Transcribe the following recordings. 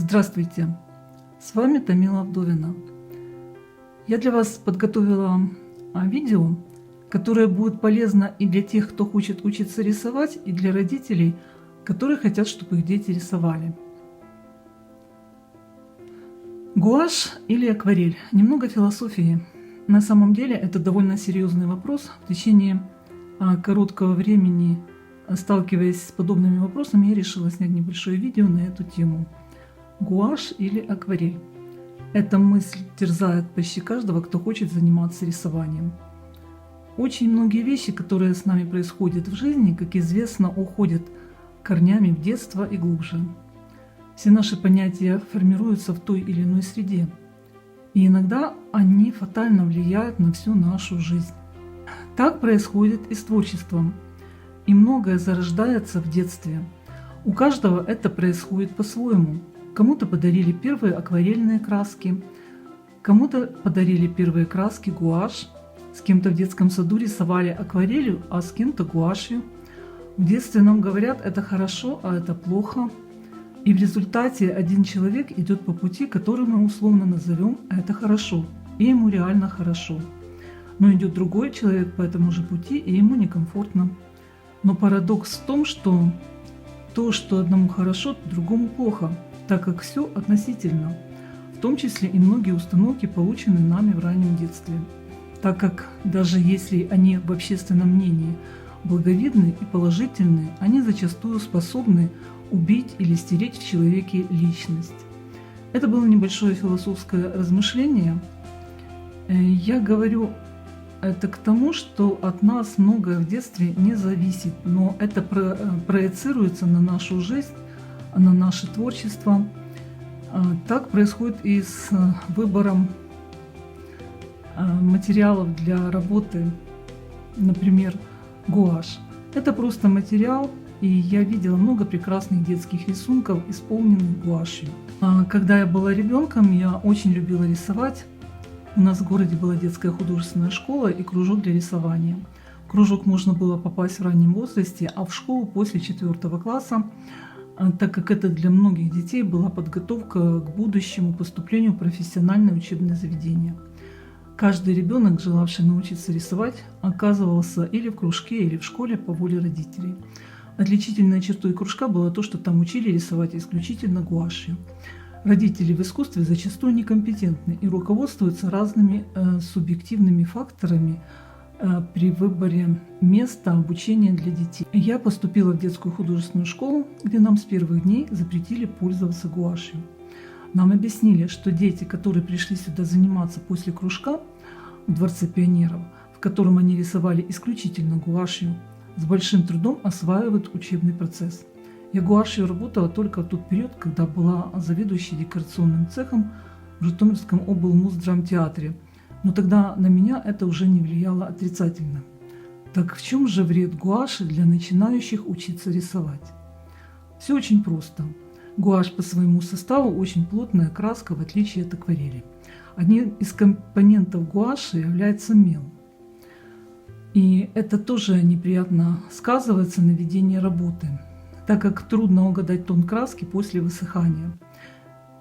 Здравствуйте! С вами Тамила Вдовина. Я для вас подготовила видео, которое будет полезно и для тех, кто хочет учиться рисовать, и для родителей, которые хотят, чтобы их дети рисовали. Гуашь или акварель? Немного философии. На самом деле это довольно серьезный вопрос. В течение короткого времени, сталкиваясь с подобными вопросами, я решила снять небольшое видео на эту тему. Гуашь или акварель? Эта мысль терзает почти каждого, кто хочет заниматься рисованием. Очень многие вещи, которые с нами происходят в жизни, как известно, уходят корнями в детство и глубже. Все наши понятия формируются в той или иной среде, и иногда они фатально влияют на всю нашу жизнь. Так происходит и с творчеством, и многое зарождается в детстве. У каждого это происходит по-своему. Кому-то подарили первые акварельные краски, кому-то подарили первые краски гуашь, с кем-то в детском саду рисовали акварелью, а с кем-то гуашью. В детстве нам говорят, это хорошо, а это плохо. И в результате один человек идет по пути, который мы условно назовем «это хорошо», и ему реально хорошо. Но идет другой человек по этому же пути, и ему некомфортно. Но парадокс в том, что то, что одному хорошо, другому плохо, так как все относительно, в том числе и многие установки, полученные нами в раннем детстве. Так как даже если они в общественном мнении благовидны и положительны, они зачастую способны убить или стереть в человеке личность. Это было небольшое философское размышление. Я говорю это к тому, что от нас многое в детстве не зависит, но это проецируется на нашу жизнь, на наше творчество. Так происходит и с выбором материалов для работы, например, гуашь. Это просто материал, и я видела много прекрасных детских рисунков, исполненных гуашью. Когда я была ребенком, я очень любила рисовать. У нас в городе была детская художественная школа и кружок для рисования. В кружок можно было попасть в раннем возрасте, а в школу после 4 класса, так как это для многих детей была подготовка к будущему поступлению в профессиональное учебное заведение. Каждый ребенок, желавший научиться рисовать, оказывался или в кружке, или в школе по воле родителей. Отличительной чертой кружка было то, что там учили рисовать исключительно гуашью. Родители в искусстве зачастую некомпетентны и руководствуются разными субъективными факторами при выборе места обучения для детей. Я поступила в детскую художественную школу, где нам с первых дней запретили пользоваться гуашью. Нам объяснили, что дети, которые пришли сюда заниматься после кружка в Дворце пионеров, в котором они рисовали исключительно гуашью, с большим трудом осваивают учебный процесс. Я гуашью работала только в тот период, когда была заведующей декорационным цехом в Житомирском облмуздрамтеатре, но тогда на меня это уже не влияло отрицательно. Так в чем же вред гуаши для начинающих учиться рисовать? Все очень просто. Гуашь по своему составу очень плотная краска, в отличие от акварели. Одним из компонентов гуаши является мел. И это тоже неприятно сказывается на ведении работы, так как трудно угадать тон краски после высыхания.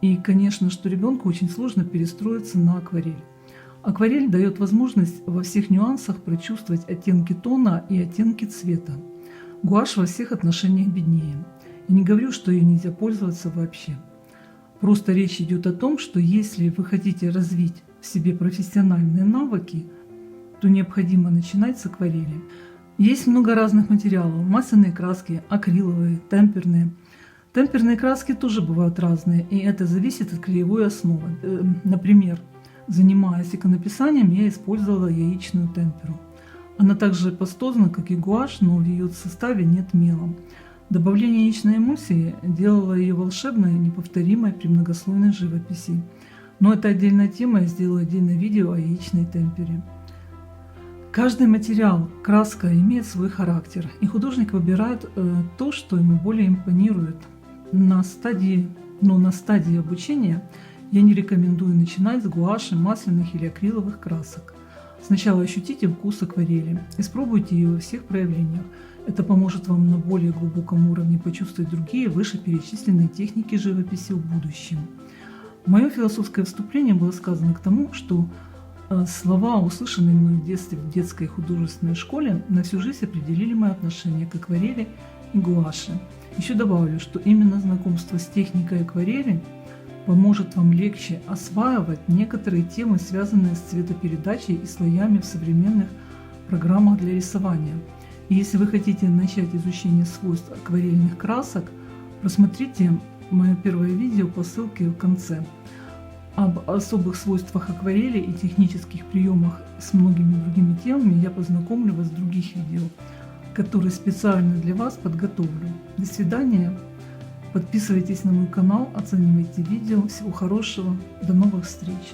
И, конечно, что ребенку очень сложно перестроиться на акварель. Акварель дает возможность во всех нюансах прочувствовать оттенки тона и оттенки цвета. Гуашь во всех отношениях беднее. И не говорю, что ее нельзя пользоваться вообще. Просто речь идет о том, что если вы хотите развить в себе профессиональные навыки, то необходимо начинать с акварели. Есть много разных материалов: масляные краски, акриловые, темперные. Темперные краски тоже бывают разные, и это зависит от клеевой основы. Например, занимаясь иконописанием, я использовала яичную темперу. Она также пастозна, как и гуашь, но в ее составе нет мела. Добавление яичной эмульсии делало ее волшебной, неповторимой при многослойной живописи. Но это отдельная тема, я сделаю отдельное видео о яичной темпере. Каждый материал, краска имеет свой характер, и художник выбирает то, что ему более импонирует. На стадии обучения я не рекомендую начинать с гуаши, масляных или акриловых красок. Сначала ощутите вкус акварели, испробуйте ее во всех проявлениях. Это поможет вам на более глубоком уровне почувствовать другие вышеперечисленные техники живописи в будущем. Мое философское вступление было сказано к тому, что слова, услышанные мной в детстве в детской художественной школе, на всю жизнь определили мое отношение к акварели и гуаши. Еще добавлю, что именно знакомство с техникой акварели поможет вам легче осваивать некоторые темы, связанные с цветопередачей и слоями в современных программах для рисования. И если вы хотите начать изучение свойств акварельных красок, просмотрите мое первое видео по ссылке в конце. Об особых свойствах акварели и технических приемах с многими другими темами я познакомлю вас в других видео, которые специально для вас подготовлю. До свидания. Подписывайтесь на мой канал, оценивайте видео. Всего хорошего. До новых встреч.